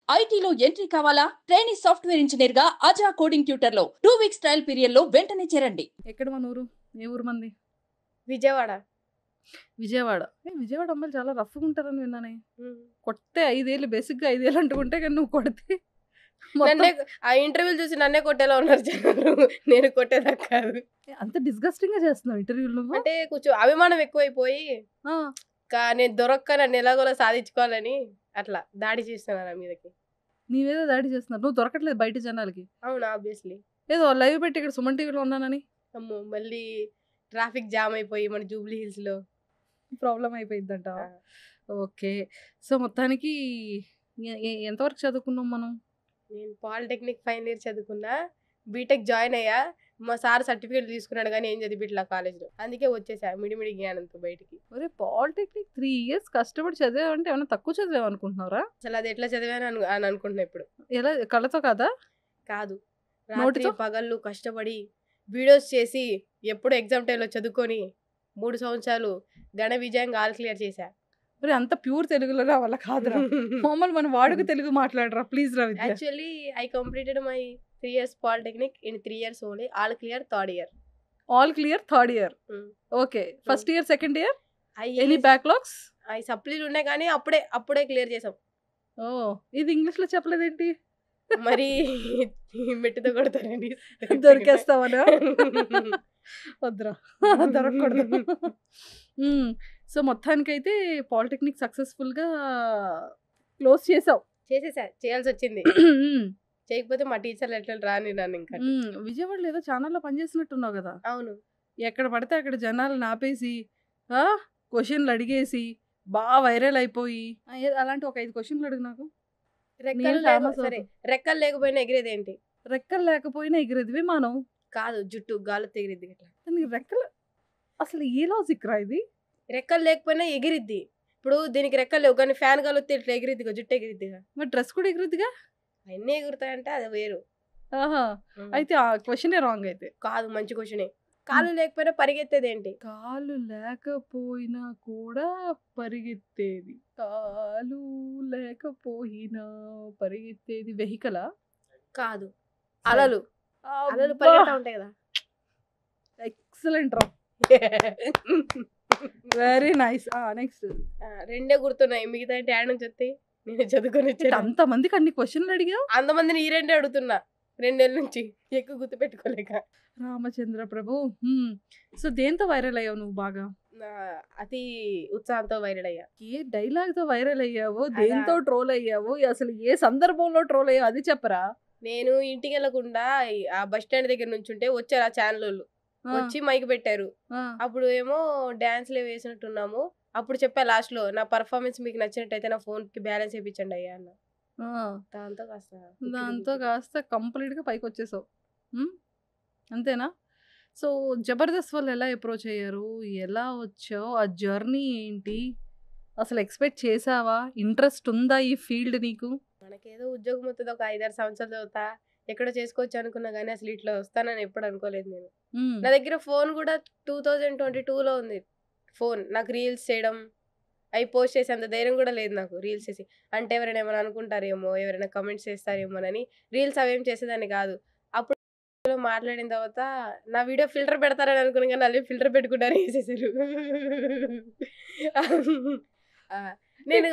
ఐటీలో ఎంట్రీ కావాలా? Training software engineer గా అజా కోడింగ్ ట్యూటర్ లో 2 వీక్స్ ట్రయల్ పీరియడ్ లో వెంటనే చేరండి. ఎక్కడ మన ఊరు? ఏ ఊరు మంది? విజయవాడ. విజయవాడ. విజయవాడ అమ్మాయిలు చాలా రఫ్‌గా ఉంటారని విన్నానే. కొడితే 5 ఏళ్ళు బేసిక్‌గా 5 ఏళ్ళు అంటుకుంటే కానీ నువ్వు కొడితే నన్నే మొత్తం ఆ ఇంటర్వ్యూలు చూసి నన్నే కొట్టేలా ఉన్నారు జనాలు. నేను కొట్టేదాకా కాదు. అంత డిస్‌గస్టింగ్‌గా చేస్తున్నావు ఇంటర్వ్యూలు నువ్వు? అంటే కొంచెం అభిమానం ఎక్కువైపోయి ఆ! నేను దొరక్క నన్ను ఎలాగోలా సాధించుకోవాలని అట్లా దాడి చేస్తున్నారు నా మీదకి. నీ మీద దాడి చేస్తున్నారు. నువ్వు దొరకట్లేదు బయట జనాలకి. అవును ఆబ్వియస్లీ. ఏదో లైవ్ పెట్టి ఇక్కడ సుమన్ టీవీలో ఉన్నానని అమ్మో మళ్ళీ ట్రాఫిక్ జామ్ అయిపోయి మన జూబ్లీ హిల్స్ లో ప్రాబ్లమ్ అయిపోయిందంటావా? ఓకే. సో మొత్తానికి ఎంతవరకు చదువుకున్నాం మనం? నేను పాలిటెక్నిక్ ఫైనల్ ఇయర్ చదువుకున్నా. బీటెక్ జాయిన్ అయ్యా. మా సార్ సర్టిఫికేట్ తీసుకున్నాడు కానీ ఏం చదివిట్లా కాలేజ్లో. అందుకే వచ్చేసా మిడిమిడి జ్ఞానంతో బయటికి. ఒరే పాలిటెక్నిక్ 3 ఇయర్స్ కష్టపడి చదివావంటే ఏమైనా తక్కువ చదివావు అనుకుంటున్నారా? అసలు అది ఎట్లా చదివాను అని అనుకుంటున్నా ఇప్పుడు. ఎలా కళ్ళతో కాదా? కాదు, రాత్రి నోటితో? పగళ్ళు కష్టపడి వీడియోస్ చేసి ఎప్పుడు ఎగ్జామ్ టైంలో చదువుకొని 3 సంవత్సరాలు ఘన విజయంగా ఆల్ క్లియర్ చేశా. ఒరే అంత ప్యూర్ తెలుగులో రా వల్ల కాదురా. మామూలు మన వాడుక తెలుగు మాట్లాడరా ప్లీజ్ రా Vidya. Actually I completed my 3 years polytechnic in 3 years only. All clear third year. All clear third year. Okay. First year second year any backlogs? అవి సప్లీలు ఉన్నాయి కానీ అప్పుడే క్లియర్ చేసాం. ఓ ఇది ఇంగ్లీష్ లో చెప్పలేదేంటి? మరి మెట్టుతో కొడతారండి. దొరికేస్తావనా? వద్దురా దొరకకూడదు. సో మొత్తానికైతే పాలిటెక్నిక్ సక్సెస్ఫుల్ గా క్లోజ్ చేసావు. చేసేసా, చేయాల్సి వచ్చింది. చేయకపోతే మా టీచర్లు ఎట్లా రాని నన్ను ఇంకా. విజయవాడలో ఏదో ఛానల్లో పనిచేసినట్టున్నావు కదా? అవును. ఎక్కడ పడితే అక్కడ జనాలు నాపేసి క్వశ్చన్లు అడిగేసి బాగా వైరల్ అయిపోయి అలాంటి ఒక 5 క్వశ్చన్లు అడుగు నాకు. సరే, రెక్కలు లేకపోయినా ఎగిరేది ఏంటి? రెక్కలు లేకపోయినా ఎగిరేది విమానం కాదు, జుట్టు గాలి ఎగిరిద్ది. నీకు రెక్కలు అసలు ఏ లాజిక్ రా ఇది? రెక్కలు లేకపోయినా ఎగిరిద్ది. ఇప్పుడు దీనికి రెక్కలు లేవు కానీ ఫ్యాన్ గాలి వస్తే ఇట్లా ఎగిరిద్దిగా, జుట్టు ఎగిరిద్దిగా. మరి డ్రెస్ కూడా ఎగిరిద్దిగా? అన్నీ ఎగురుతాయంటే అది వేరు. ఆహా, అయితే ఆ క్వశ్చనే రాంగ్ అయితే. కాదు, మంచి క్వశ్చనే. కాలు లేకపోయినా పరిగెత్తేది ఏంటి? కాలు లేకపోయినా కూడా పరిగెత్తేది. కాలు లేకపోయినా పరిగెత్తేది వెహికలా? కాదు, అలలు. అలలు పరిగెత్తా ఉంటాయి కదా. ఎక్సలెంట్ రా, వెరీ నైస్. నెక్స్ట్. రెండే గుర్తున్నాయి, మిగతా అంటే యాడ్ నుంచి వస్తాయి. నేను చదువుకొని అంత మందికి అన్ని క్వశ్చన్లు అడిగా. అంతమందిని ఈ రెండే అడుగుతున్నా 2 నెలల నుంచి, ఎక్కువ గుర్తు పెట్టుకోలేక. రామచంద్ర ప్రభు. సో దేంతో వైరల్ అయ్యావు నువ్వు బాగా? అతి ఉత్సాహంతో వైరల్ అయ్యా. ఏ డైలాగ్ తో వైరల్ అయ్యావు? దేంతో ట్రోల్ అయ్యావు? అసలు ఏ సందర్భంలో ట్రోల్ అయ్యావు అది చెప్పరా? నేను ఇంటికి వెళ్ళకుండా ఆ బస్ స్టాండ్ దగ్గర నుంచి ఉంటే వచ్చారు ఆ ఛానల్ వాళ్ళు, వచ్చి మైక్ పెట్టారు. అప్పుడు ఏమో డాన్స్లే వేసినట్టున్నాము. అప్పుడు చెప్పా లాస్ట్ లో, నా పర్ఫార్మెన్స్ మీకు నచ్చినట్టయితే నా ఫోన్ కి బ్యాలెన్స్ వేయించండి అయ్యా అన్న. దాంతో కాస్త కంప్లీట్ గా పైకి వచ్చేసావు. అంతేనా? సో జబర్దస్త్ వాళ్ళు ఎలా అప్రోచ్ అయ్యారు? ఎలా వచ్చావు? ఆ జర్నీ ఏంటి? అసలు ఎక్స్పెక్ట్ చేసావా? ఇంట్రెస్ట్ ఉందా ఈ ఫీల్డ్ నీకు? మనకేదో ఉద్యోగం వస్తుంది, ఒక 5-6 సంవత్సరాలు చదువుతా, ఎక్కడో చేసుకోవచ్చు అనుకున్నా కానీ అసలు ఇట్లా వస్తానని ఎప్పుడు అనుకోలేదు నేను. నా దగ్గర ఫోన్ కూడా 2022లో ఉంది ఫోన్. నాకు రీల్స్ చేయడం, అవి పోస్ట్ చేసే అంత ధైర్యం కూడా లేదు నాకు. రీల్స్ చేసి అంటే ఎవరైనా ఏమైనా అనుకుంటారేమో, ఎవరైనా కమెంట్స్ చేస్తారేమోనని రీల్స్ అవేం చేసేదాన్ని కాదు. అప్పుడు మాట్లాడిన తర్వాత నా వీడియో ఫిల్టర్ పెడతారని అనుకున్నా కానీ అదే ఫిల్టర్ పెట్టుకుంటారని వేసేసారు. నేను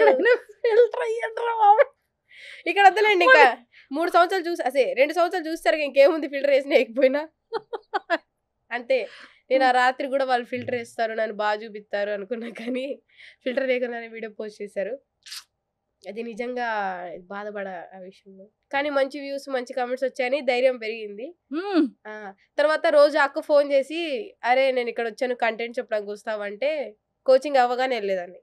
ఇక్కడ వద్దలేండి, ఇంకా 3 సంవత్సరాలు చూసి అసే 2 సంవత్సరాలు చూస్తారు ఇంకేముంది, ఫిల్టర్ వేసిన వేయకపోయినా అంతే. నేను ఆ రాత్రి కూడా వాళ్ళు ఫిల్టర్ వేస్తారు, నన్ను బాగా చూపిస్తారు అనుకున్నా కానీ ఫిల్టర్ లేకుండానే వీడియో పోస్ట్ చేశారు. అది నిజంగా బాధపడ ఆ విషయంలో. కానీ మంచి వ్యూస్, మంచి కామెంట్స్ వచ్చాయని ధైర్యం పెరిగింది. తర్వాత రోజు అక్క ఫోన్ చేసి, అరే నేను ఇక్కడ వచ్చాను కంటెంట్ చెప్పడానికి వస్తావంటే కోచింగ్ అవ్వగానే వెళ్ళేదాన్ని.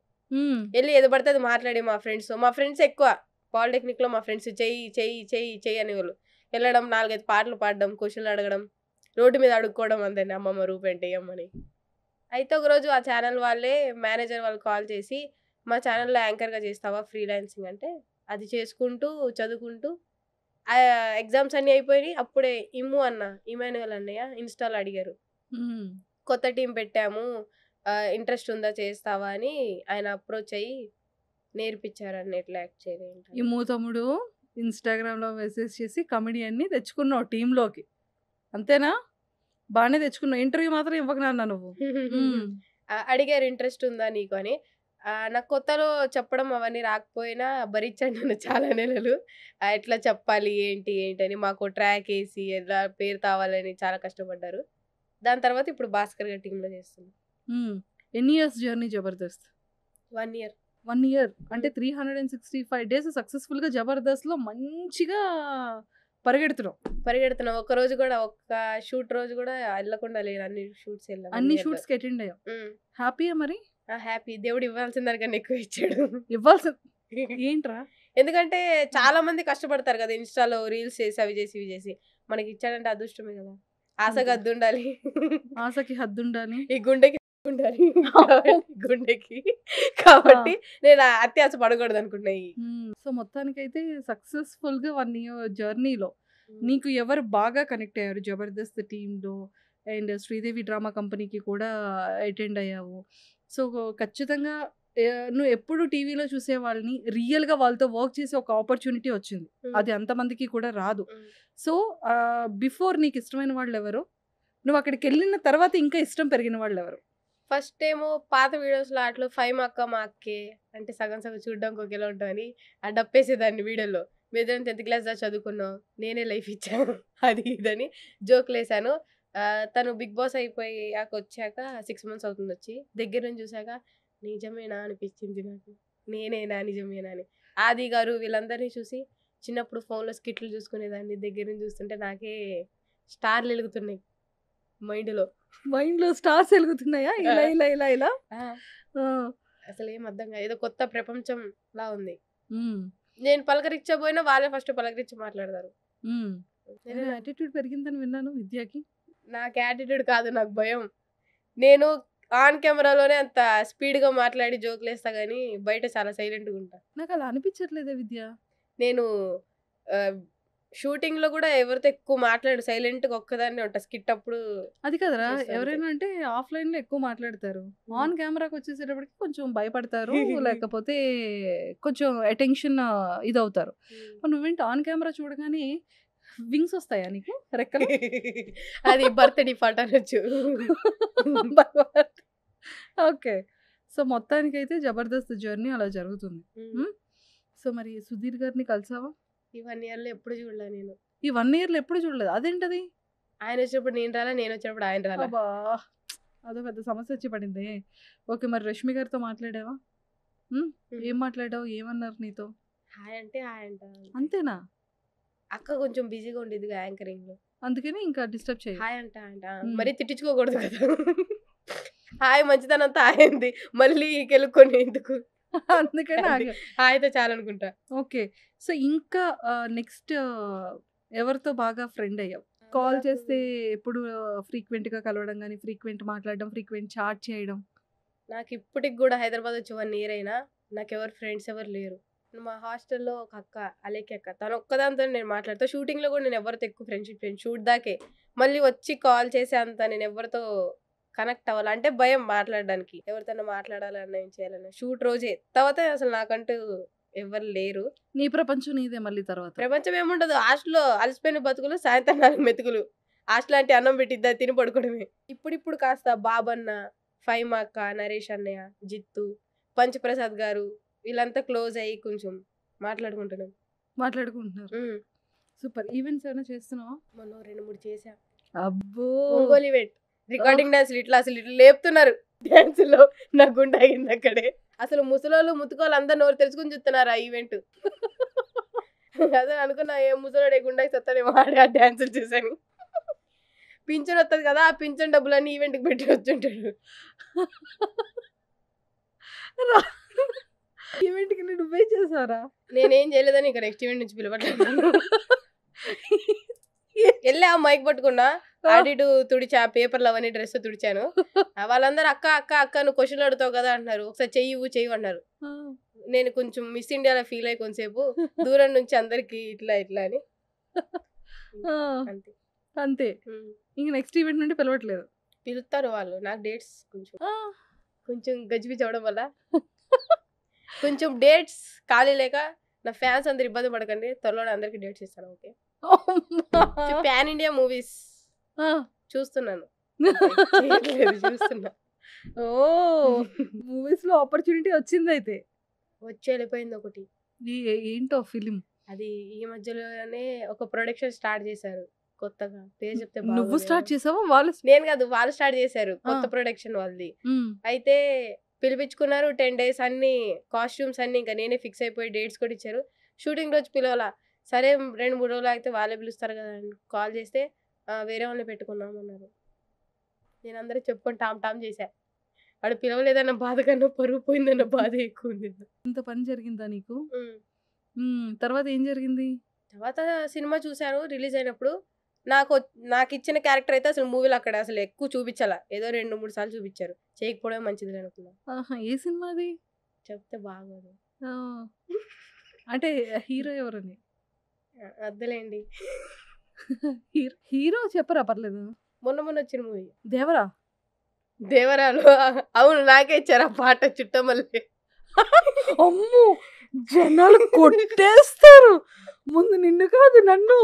వెళ్ళి ఏదో పడితే అది మాట్లాడి మా ఫ్రెండ్స్ ఎక్కువ పాలిటెక్నిక్ లో మా ఫ్రెండ్స్ చెయ్యి చెయ్యి చెయ్యి చెయ్యి అనేవాళ్ళు. వెళ్ళడం, 4-5 పాటలు పాడడం, క్వశ్చన్లు అడగడం, రోడ్డు మీద అడుక్కోవడం అంతే, అమ్మమ్మ రూపేంటి అమ్మని. అయితే ఒకరోజు ఆ ఛానల్ వాళ్ళే మేనేజర్ వాళ్ళు కాల్ చేసి, మా ఛానల్లో యాంకర్గా చేస్తావా ఫ్రీలాన్సింగ్ అంటే, అది చేసుకుంటూ చదువుకుంటూ ఎగ్జామ్స్ అన్నీ అయిపోయి అప్పుడే ఇమాన్యువల్ అన్నయ్య ఇన్స్టాల్ అడిగారు, కొత్త టీం పెట్టాము, ఇంట్రెస్ట్ ఉందా చేస్తావా అని ఆయన అప్రోచ్ అయ్యి నేర్పించారని ఎట్లా యాక్ట్ చేయాలి. ఇమ్ము తమ్ముడు ఇన్‌స్టాగ్రామ్‌లో మెసేజ్ చేసి కమెడియన్‌ని తెచ్చుకున్నావు టీమ్‌లోకి. అంతేనా? బానే తెచ్చుకున్నావు. ఇంటర్వ్యూ మాత్రం ఇవ్వకు నాన్న నువ్వు. హ్మ్. అడిగారు ఇంట్రెస్ట్ ఉందా నీకు అని. నాకు కొత్తలో చెప్పడం అవన్నీ రాకపోయినా భరించాను నన్ను చాలా నెలలు. ఎట్లా చెప్పాలి ఏంటి ఏంటని మాకు ట్రాక్ ఏసి ఎలా పేరు తావాలని చాలా కష్టపడ్డారు. దాని తర్వాత ఇప్పుడు భాస్కర్ గారి టీమ్‌లో చేస్తున్నా. హ్మ్. ఎన్ని years journey Jabardasth? 1 year. 1 year. అంటే 365 డేస్ సక్సెస్‌ఫుల్‌గా జబర్దస్త్‌లో మంచిగా పరిగెడుతున్నావు. పరిగెడుతున్నా. ఒక్కరోజు కూడా ఒక్క షూట్ రోజు కూడా ఎళ్ళకుండా లేను. అన్ని షూట్స్ ఎళ్ళా 1 అన్ని ఇయర్‌లో. షూట్స్‌కి అటెండ్ అయ్యావు. హ్మ్. హ్యాపీయా మరి? హ్యాపీ. దేవుడు ఇవ్వాల్సిన దానికన్నా ఎక్కువ ఇచ్చాడు. ఇవ్వాల్సిన ఏంట్రా? ఎందుకంటే చాలా మంది కష్టపడతారు కదా! ఇన్‌స్టాలో రీల్స్ చేసి, అవి చేసి, ఇవి చేసి. మనకి ఇచ్చాడంటే అదృష్టమే కదా! ఆశకు అంతే. హద్దుండాలి. ఆశకి హద్దుండాలి. ఈ గుండెకి ఉండాలి. కాబట్టి గుండెకి. కాబట్టి నేను అత్యాశ పడకూడదు అనుకుంటున్నా. సో మొత్తానికైతే సక్సెస్‌ఫుల్‌గా 1 ఇయర్ జర్నీలో నీకు ఎవరు బాగా కనెక్ట్ అయ్యారు జబర్దస్త్ టీమ్‌లో? అండ్ శ్రీదేవి డ్రామా కంపెనీకి కూడా అటెండ్ అయ్యావు. సో ఖచ్చితంగా నువ్వు ఎప్పుడు టీవీలో చూసేవాళ్ళని రియల్‌గా వాళ్ళతో వర్క్ చేసే ఒక ఆపర్చునిటీ వచ్చింది. అది అంతమందికి కూడా రాదు. సో బిఫోర్ నీకు ఇష్టమైన వాళ్ళెవరు? నువ్వు అక్కడికెళ్ళిన తర్వాత ఇంకా ఇష్టం పెరిగిన వాళ్ళెవరు? ఫస్ట్ ఏమో పాత వీడియోస్‌లో అట్లా 'ఫై మా అక్క మా అక్కే' అంటే సగం సగం చూడడానికి ఒకేలా ఉంటామని డప్పేసేదాన్ని వీడియోలో. మేమిద్దరం 10థ్ క్లాస్ దాకా చదువుకున్నాం. నేనే లైఫ్ ఇచ్చా అది ఇదని జోకులేసాను. తను 'బిగ్ బాస్' అయిపోయాక వచ్చాక 6 మంత్స్ అవుతుంది వచ్చి. దగ్గర నుంచి చూసాక నిజమేనా అనిపించింది నాకు. నేనేనా నిజమేనా అని. ఆది గారు వీళ్ళందరిని చూసి చిన్నప్పుడు ఫోన్‌లో స్కిట్‌లు చూసుకునేదాన్ని. దగ్గర నుంచి చూస్తుంటే నాకే స్టార్‌లు ఎలుగుతున్నాయి మైండ్‌లో. మైండ్‌లో స్టార్స్ ఎలుగుతున్నాయా? ఇలా ఇలా ఇలా ఇలా? ఆ! ఆ! అసలేం అర్థం కాదు. ఏదో కొత్త ప్రపంచంలా ఉంది. హ్మ్. నేను పలకరించబోయినా వాళ్ళే ఫస్ట్ పలకరించి మాట్లాడతారు. హ్మ్. ఏదో యాటిట్యూడ్ పెరిగిందని విన్నాను విద్యకి. నాకు యాటిట్యూడ్ కాదు, నాకు భయం. నేను ఆన్ కెమెరాలోనే అంత స్పీడ్‌గా మాట్లాడి జోకులేస్తా గానీ, బయట చాలా సైలెంట్‌గా ఉంటా. నాకు అలా అనిపించట్లేదే విద్య. నేను ఆహ్, షూటింగ్‌లో కూడా ఎవరితో ఎక్కువ మాట్లాడను. సైలెంట్‌గా ఒక్కదాన్నే ఉంటా. స్కిట్ అప్పుడు అది కాదురా చేస్తా అంతే. ఎవరైనా అంటే ఆఫ్‌లైన్‌లో ఎక్కువ మాట్లాడతారు. ఆన్ కెమెరాకి వచ్చేసేటప్పటికి కొంచెం భయపడతారు. లేకపోతే కొంచెం అటెన్షన్ ఇదవుతారు. మరి నువ్వేంటి ఆన్ కెమెరా చూడగానే వింగ్స్ వస్తాయా నీకు? రెక్కలు? అది బర్త్ డిఫాల్ట్ అనొచ్చు. ఓకే. సో మొత్తానికైతే జబర్దస్త్ జర్నీ అలా జరుగుతుంది. హ్మ్. సో మరి సుధీర్ గారిని కలిసావా? ఈ 1 ఇయర్‌లో ఎప్పుడు చూడలే నేను. ఈ 1 ఇయర్‌లో ఎప్పుడు చూడలేదు. అదేంటది? ఆయన వచ్చినప్పుడు నేను రాలా, నేను వచ్చినప్పుడు ఆయన రాలా. అబ్బా! అదో పెద్ద సమస్య వచ్చి పడిందే. ఓకే. మరి రష్మి గారితో మాట్లాడావా? హ్మ్. ఏం మాట్లాడావు? ఏమన్నారు నీతో? హాయ్ అంటే హాయ్ అంట. అంతేనా? అక్క కొంచెం బిజీగా ఉండిద్దిగా యాంకరింగ్‌లో. అందుకని ఇంకా డిస్టర్బ్ చేయవు. హాయ్ అంట అంట. హ్మ్. మరీ తిట్టించుకోకూడదు కదా! హాయ్ మంచితనంతో హాయ్ అంది. మళ్ళీ కెలుక్కొని ఎందుకు? అందుకని అంతే. ఆగా. హాయ్‌తో చాలనుకుంటా. ఓకే. సో ఇంకా నెక్స్ట్ ఎవరితో బాగా ఫ్రెండ్ అయ్యావు? కాల్ చేస్తే ఎప్పుడు ఫ్రీక్వెంట్‌గా కలవడం గాని, ఫ్రీక్వెంట్ మాట్లాడడం, ఫ్రీక్వెంట్ చాట్ చేయడం. నాకు ఇప్పటికి గూడా హైదరాబాద్ వచ్చి 1 ఇయర్ అయినా నాకెవరు ఫ్రెండ్స్ ఎవరు లేరు. మా హాస్టల్‌లో ఒక అక్క అలేఖ్య అక్క. తను ఒక్కదానితోనే నేను మాట్లాడతా. షూటింగ్‌లో గూడా నేను ఎవరితో ఎక్కువ ఫ్రెండ్‌షిప్ చేయను. షూట్ దాకే. మళ్ళీ వచ్చి కాల్ చేసే అంత నేను ఎవరితో కనెక్ట్ అవ్వాలి. అంటే భయం మాట్లాడడానికి. ఎవరితోనా మాట్లాడాలన్నా, ఏం చేయాలన్నా. షూట్ రోజే. తర్వాత అసలు నాకంటూ ఎవ్వరు లేరు. నీ ప్రపంచం నీదే మళ్ళీ తర్వాత. ప్రపంచం ఏముండదు. హాస్టల్‌లో అలసిపోయిన బతుకులు, సాయంత్రం 4 మెతుకులు. హాస్టల్ అంటే అన్నం పెట్టిద్దా తిని పడుకోవడమే. ఇప్పుడిప్పుడు కాస్త బాబన్న, ఫైమా అక్క, నరేష్ అన్నయ్య, జిత్తు, పంచప్రసాద్ గారు వీళ్ళంతా క్లోజ్ అయ్యి కొంచెం మాట్లాడుకుంటున్నాం. మాట్లాడుకుంటున్నారు. హ్మ్. సూపర్. ఈవెంట్స్ ఏమైనా చేస్తున్నావా? మొన్న 2, 3 చేశా. అబ్బో! ఒంగోలు ఈవెంట్. రికార్డింగ్ డాన్స్‌లు అసలు ఇట్లా లేపుతున్నారు. డాన్సుల్లో నా గుండె ఆగింది అక్కడే. అసలు ముసలోళ్ళు, ముతుకోళ్ళు అందరూ నోరు తెరుచుకొని చూస్తున్నారు ఆ ఈవెంట్. అదే అనుకున్నా ఏ ముసలోడు గుండాకి సత్తాడేమో ఆడే ఆ డాన్సులు చూసాను. పింఛన్ వస్తది కదా! ఆ పింఛన్ డబ్బులన్నీ ఈవెంట్‌కి పెట్టి వచ్చుంటాడు. ఈవెంట్‌కి నువ్వే చేసావురా? నేనేం చేయలేదని ఇక నెక్స్ట్ ఈవెంట్ నుంచి పిలవట్లేదు నన్ను. ఎళ్ళా మైక్ పట్టుకున్నా. అటు ఇటు తుడిచా. పేపర్‌లు అవన్నీ డ్రెస్ తుడిచాను. వాళ్ళందరూ అక్క, అక్క, అక్క నువ్వు క్వెషన్‌లు అడుగుతావు కదా! అంటున్నారు. ఒకసారి చెయ్యివ్వు, చెయ్యివ్వు అన్నారు. నేను కొంచెం మిస్ ఇండియాలా ఫీల్ అయ్యి కొంసేపు దూరం నుంచి అందరికి ఇట్లా ఇట్లా అని. ఆ! అంతే. అంతే. ఇంక నెక్స్ట్ ఈవెంట్ నుండి పిలవట్లేదు. పిలుస్తారు వాళ్ళు. నాకు డేట్స్ ఆ! కొంచెం గజిబిజి అవ్వడం వల్ల కొంచెం డేట్స్ ఖాళీ లేక నా ఫ్యాన్స్ అందరు ఇబ్బంది పడకండి, త్వరలో అందరికి డేట్స్ ఇస్తాను. ఓకే, పాన్ ఇండియా మూవీస్ చూస్తున్నాను. చూస్తున్నా. ఓ మూవీస్ లో ఆపర్చునిటీ వచ్చింది అయితే. వచ్చి వెళ్ళిపోయింది ఒకటి. ఏంటో ఫిలిం అది ఈ మధ్యలోనే ఒక ప్రొడక్షన్ స్టార్ట్ చేశారు కొత్తగా. పేరు చెప్తే నువ్వు బాగోదేమో. స్టార్ట్ చేసావా వాళ్ళు? నేను కాదు, వాళ్ళు స్టార్ట్ చేశారు కొత్త ప్రొడక్షన్ వాళ్ళది. అయితే పిలిపించుకున్నారు 10 days, అన్ని కాస్ట్యూమ్స్ అన్ని ఇంకా నేనే ఫిక్స్ అయిపోయి డేట్స్ కూడా ఇచ్చారు. షూటింగ్ రోజు పిలవాలా, సరే 2-3 రోజులు అయితే వాళ్ళే పిలుస్తారు కదా అని కాల్ చేస్తే వేరే వాళ్ళని పెట్టుకున్నాం అన్నారు. నేను అందరూ చెప్పుకొని టామ్ చేశా. వాడు పిలవలేదన్న బాధ కన్నా పరువు పోయిందన్న బాధ ఎక్కువ ఉంది. ఇంత పని జరిగిందా నీకు? తర్వాత ఏం జరిగింది? తర్వాత సినిమా చూశాను రిలీజ్ అయినప్పుడు. నాకు ఇచ్చిన క్యారెక్టర్ అయితే అసలు మూవీలో అక్కడ అసలు ఎక్కువ చూపించాల, ఏదో 2-3 సార్లు చూపించారు. చేయకపోవడం మంచిది అనుకున్నా. ఏ సినిమా అది? చెప్తే బాగోదు. అంటే హీరో ఎవరని? అద్దలేండి. హీరో చెప్పరా, పర్లేదు. మొన్న వచ్చిన మూవీ దేవరా. దేవరాలు. అవును, నాకే ఇచ్చారు ఆ పాట చుట్టమల్లి. అమ్మో, జనాలు కొట్టేస్తారు. ముందు నిన్ను కాదు నన్ను.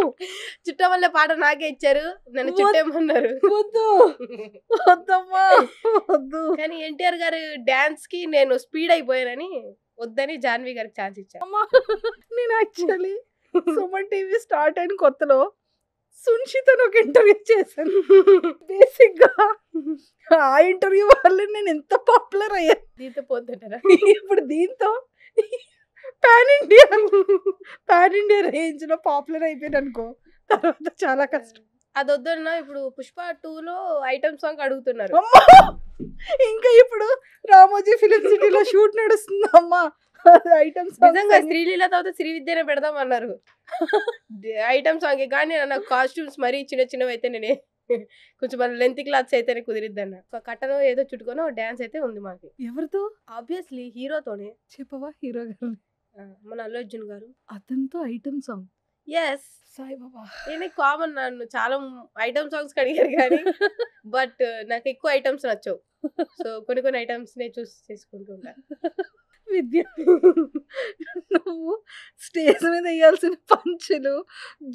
చుట్టమల్లే పాట నాకే ఇచ్చారు, నన్ను చుట్టేమన్నారు. వద్దు వద్దమ్మా వద్దు. కానీ ఎన్టీఆర్ గారు డాన్స్ కి నేను స్పీడ్ అయిపోయానని వద్దని జాన్వి గారికి ఛాన్స్ ఇచ్చాను. అమ్మా, నేను యాక్చువల్లీ సుమన్ టీవీ స్టార్ట్ అయిన కొత్తలో సున్షితను ఒక ఇంటర్వ్యూ చేశాను. బేసిక్ గా ఆ ఇంటర్వ్యూ వల్ల నేను ఎంత పాపులర్ అయ్యాను. దీంతో పోతుంటారా? ఇప్పుడు దీంతో పాన్ ఇండియా రేంజ్ లో పాపులర్ అయిపోయాను అనుకో. తర్వాత చాలా కష్టం. అది వద్దన్నా ఇప్పుడు పుష్ప 2లో ఐటమ్ సాంగ్ అడుగుతున్నారు. ఇంకా ఇప్పుడు రామోజీ ఫిలిం సిటీలో షూట్ నడుస్తుంది అమ్మా. ఐటమ్ నిజంగా శ్రీలీల తర్వాత శ్రీ విద్యనే పెడదాం అన్నారు ఐటమ్ సాంగ్. కానీ నాకు కాస్ట్యూమ్స్ మరీ చిన్నవి అయితే నేనే కొంచెం మన లెంత్ క్లాత్స్ అయితేనే కుదిరిద్దన్న. ఒక కట్టను ఏదో చుట్టుకొని డాన్స్ అయితే ఉంది మాకు. ఎవరితో? ఆబ్వియస్లీ హీరోతోనే. చెప్పవా హీరో గారు? మన అల్లు అర్జున్ గారు. అతనితో ఐటమ్ సాంగ్? ఎస్. సాయిబాబా. నేను కామన్, నన్ను చాలా ఐటమ్ సాంగ్స్ అడిగారు కానీ బట్ నాకు ఎక్కువ ఐటమ్స్ నచ్చవు. సో కొన్ని ఐటమ్స్ నే చూస్ చేసుకుంటుంటా. విద్య, నువ్వు స్టేజ్ మీద వేయాల్సిన పంచులు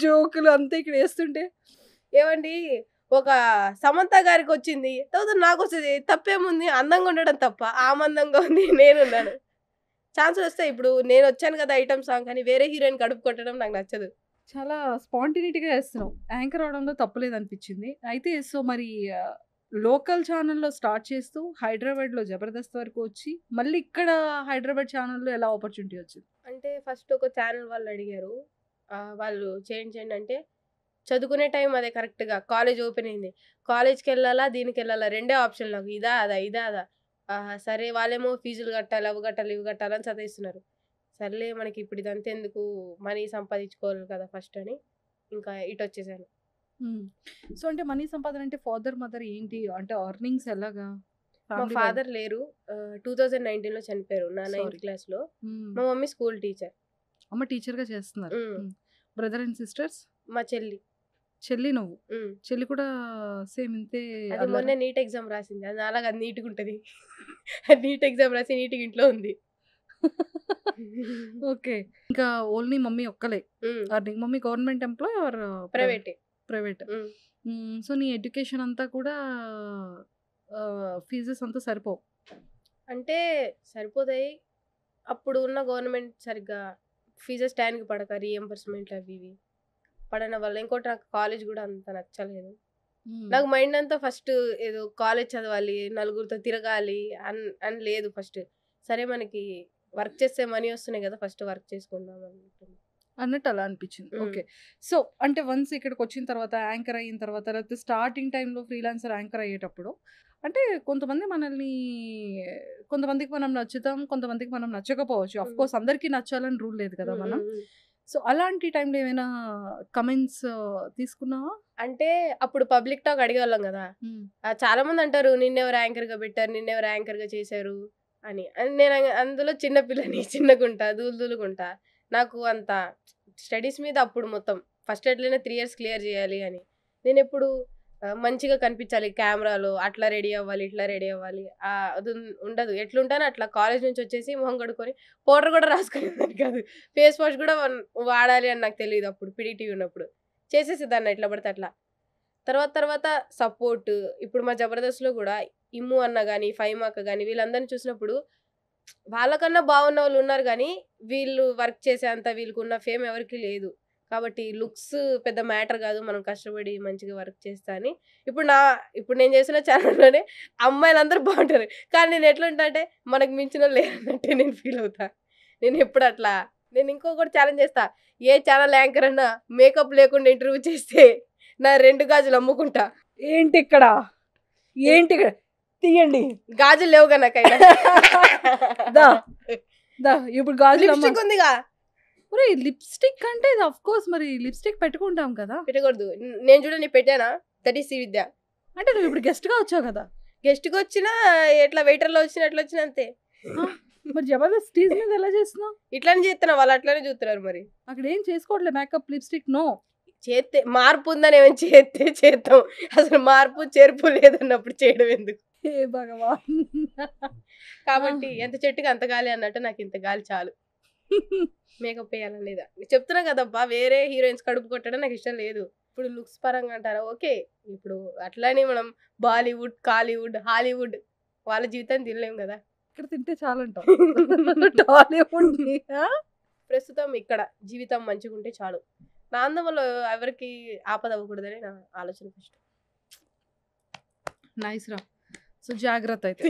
జోకులు అంతా ఇక్కడ వేస్తుంటే ఏమండి, ఒక సమంత గారికి వచ్చింది, తర్వాత నాకు వస్తుంది, తప్పేముంది? అందంగా ఉండడం తప్ప? ఆమందంగా ఉంది, నేనున్నాను. ఛాన్సులు వస్తాయి. ఇప్పుడు నేను వచ్చాను కదా ఐటమ్ సాంగ్ అని వేరే హీరోయిన్ కడుపు కొట్టడం నాకు నచ్చదు. చాలా స్పాంటినిటీగా వేస్తున్నావు. యాంకర్ అవడంలో తప్పలేదు అనిపించింది. అయితే సో మరి లోకల్ ఛానల్లో స్టార్ట్ చేస్తూ హైదరాబాద్లో జబర్దస్త్ వరకు వచ్చి మళ్ళీ ఇక్కడ హైదరాబాద్ ఛానల్లో ఎలా ఆపర్చునిటీ వచ్చింది? అంటే ఫస్ట్ ఒక ఛానల్ వాళ్ళు అడిగారు, వాళ్ళు చేయండి అంటే చదువుకునే టైం అదే కరెక్ట్గా కాలేజ్ ఓపెన్ అయింది. కాలేజ్కి వెళ్ళాలా దీనికి వెళ్ళాలా రెండే ఆప్షన్ నాకు, ఇదా అదా. సరే వాళ్ళేమో ఫీజులు కట్టాలి, అవి కట్టాలి ఇవి కట్టాలని చదివిస్తున్నారు. సర్లే మనకి ఇప్పుడు ఇదంతా ఎందుకు, మనీ సంపాదించుకోవాలి కదా ఫస్ట్ అని ఇంకా ఇటు వచ్చేసాను. సో అంటే మనీ సంపాదన అంటే ఫాదర్ మదర్ ఏంటి అంటే అర్నింగ్స్ ఎలాగా? మా ఫాదర్ లేరు, 2019లో చనిపోయారు నా 9th క్లాస్లో. మా మమ్మీ స్కూల్ టీచర్. అమ్మ టీచర్గా చేస్తున్నారు. Brother and sisters? మా చెల్లి. నువ్వు చెల్లి కూడా సేమ్ ఇంతే? అది మొన్న నీట్ ఎగ్జామ్ రాసింది, అది అలాగా నీట్గా ఉంటుంది. నీట్ ఎగ్జామ్ రాసి నీట్గా ఇంట్లో ఉంది. ఓకే. ఇంకా ఓన్లీ మమ్మీ ఒక్కలే earning. Mummy government employ or private? Private. So నీ ఎడ్యుకేషన్ అంతా కూడా ఫీజెస్ అంతా సరిపోవు అంటే? సరిపోతాయి. అప్పుడు ఉన్న గవర్నమెంట్ సరిగ్గా ఫీజెస్ టైంకి పడక రీఎంబర్స్మెంట్లు అవి ఇవి పడన వల్ల. ఇంకోటి నాకు కాలేజ్ కూడా అంత నచ్చలేదు. నాకు మైండ్ అంతా ఫస్ట్ ఏదో కాలేజ్ చదవాలి, నలుగురితో తిరగాలి అని లేదు. ఫస్ట్ సరే మనకి వర్క్ చేస్తే మనీ వస్తున్నాయి కదా, ఫస్ట్ వర్క్ చేసుకుందాం అన్నట్టు అలా అనిపించింది. ఓకే. సో అంటే వన్స్ ఇక్కడికి వచ్చిన తర్వాత యాంకర్ అయిన తర్వాత లేకపోతే స్టార్టింగ్ టైంలో ఫ్రీలాన్సర్ యాంకర్ అయ్యేటప్పుడు అంటే కొంతమందికి మనం నచ్చుతాం, కొంతమందికి మనం నచ్చకపోవచ్చు. అఫ్ కోర్స్ అందరికీ నచ్చాలని రూల్ లేదు కదా మనం. సో అలాంటి టైంలో ఏమైనా కమెంట్స్ తీసుకున్నావా? అంటే అప్పుడు పబ్లిక్ టాక్ అడిగేవాళ్ళం కదా, చాలా మంది అంటారు నిన్నెవరు యాంకర్గా పెట్టారు, నిన్నెవరు యాంకర్గా చేశారు అని. నేను అందులో చిన్నపిల్లని, చిన్నగుంటా, దూలుగుంటా. నాకు అంత స్టడీస్ మీద అప్పుడు మొత్తం ఫస్ట్ ఎట్లయినా 3 years క్లియర్ చేయాలి అని. నేను ఎప్పుడు మంచిగా కనిపించాలి కెమెరాలో, అట్లా రెడీ అవ్వాలి, ఇట్లా రెడీ అవ్వాలి. అది ఉండదు. ఎట్లుంటానో అట్లా కాలేజ్ నుంచి వచ్చేసి మొహం కడుక్కొని పౌడర్ కూడా రాసుకునేదాన్ని కాదు. ఫేస్ వాష్ కూడా వాడాలి అని నాకు తెలియదు అప్పుడు పీడీటీవీ ఉన్నప్పుడు. చేసేసేదాన్ని ఎట్లా పడితే అట్లా. తర్వాత సపోర్ట్ ఇప్పుడు మా జబర్దస్త్‌లో కూడా ఇమ్ము అన్న గాని, ఫైమా అక్క గాని వీళ్ళందరిని చూసినప్పుడు వాళ్ళకన్నా బాగున్న వాళ్ళు ఉన్నారు గానీ, వీళ్ళు వర్క్ చేసేంత వీళ్ళకున్న ఫేమ్ ఎవరికీ లేదు. కాబట్టి లుక్స్ పెద్ద మ్యాటర్ కాదు. మనం కష్టపడి మంచిగా వర్క్ చేస్తా అని ఇప్పుడు నేను చేసిన ఛానల్‌లోనే అమ్మాయిలందరూ బాగుంటారు. కానీ నేను ఎట్లుంటా అంటే మనకు మించినోళ్ళు లేరన్నట్టే నేను ఫీల్ అవుతా. నేను ఎప్పుడు అట్లా నేను ఇంకొకటి ఛాలెంజ్ చేస్తా. ఏ ఛానల్ యాంకర్ అన్నా మేకప్ లేకుండా ఇంటర్వ్యూ చేస్తే నా 2 గాజులు అమ్ముకుంటా. ఏంటి ఇక్కడ తీయండి గాజులు లేవుగా నాకైనా. దా దా ఇప్పుడు గాజులు లిప్స్టిక్ ఉందిగా ఒరే లిప్స్టిక్ అంటే ఇది ఆఫ్ కోర్స్ మరి లిప్స్టిక్ పెట్టుకుంటాం కదా. పెట్టకూడదు. నేను చూడండి పెట్టానా, దట్ ఈస్ శ్రీవిద్య. అంటే నువ్వు ఇప్పుడు గెస్ట్ గా వచ్చావు కదా. గెస్ట్కి వచ్చినా ఎట్లా వెయిటర్లో వచ్చినా ఎట్లా వచ్చినా అంతే. మరి జబర్దస్త్ స్టేజ్ మీద ఎలా చేస్తున్నావు? ఇట్లానే చేస్తున్నా, వాళ్ళు అట్లానే చూస్తున్నారు. మరి అక్కడ ఏం చేసుకోవట్లే మేకప్ లిప్స్టిక్ నో. చేస్తే మార్పు ఉందని ఏమైనా చేస్తే చేద్దాం. అసలు మార్పు చేర్పు లేదన్నప్పుడు చేయడం ఎందుకు? ఏ భగవాన్. కాబట్టి ఎంత చెట్టుకి అంత గాలి అన్నట్టు నాకు ఇంత గాలి చాలు మేకప్ వేయాలనేదా. చెప్తున్నా కదబ్బా, వేరే హీరోయిన్స్ కడుపు కొట్టడం నాకు ఇష్టం లేదు. ఇప్పుడు లుక్స్ పరంగా అంటారా ఓకే. ఇప్పుడు అట్లానే మనం బాలీవుడ్, కాలీవుడ్, హాలీవుడ్ వాళ్ళ జీవితాన్ని తినలేం కదా. ఇక్కడ తింటే చాలంటావు. టాలీవుడ్ ప్రస్తుతం ఇక్కడ జీవితం మంచిగా ఉంటే చాలు. నా అందంలో ఎవరికి ఆపద అవ్వకూడదని నా ఆలోచన ఫస్ట్. నైస్ రా. సో జాగ్రత్త అయితే.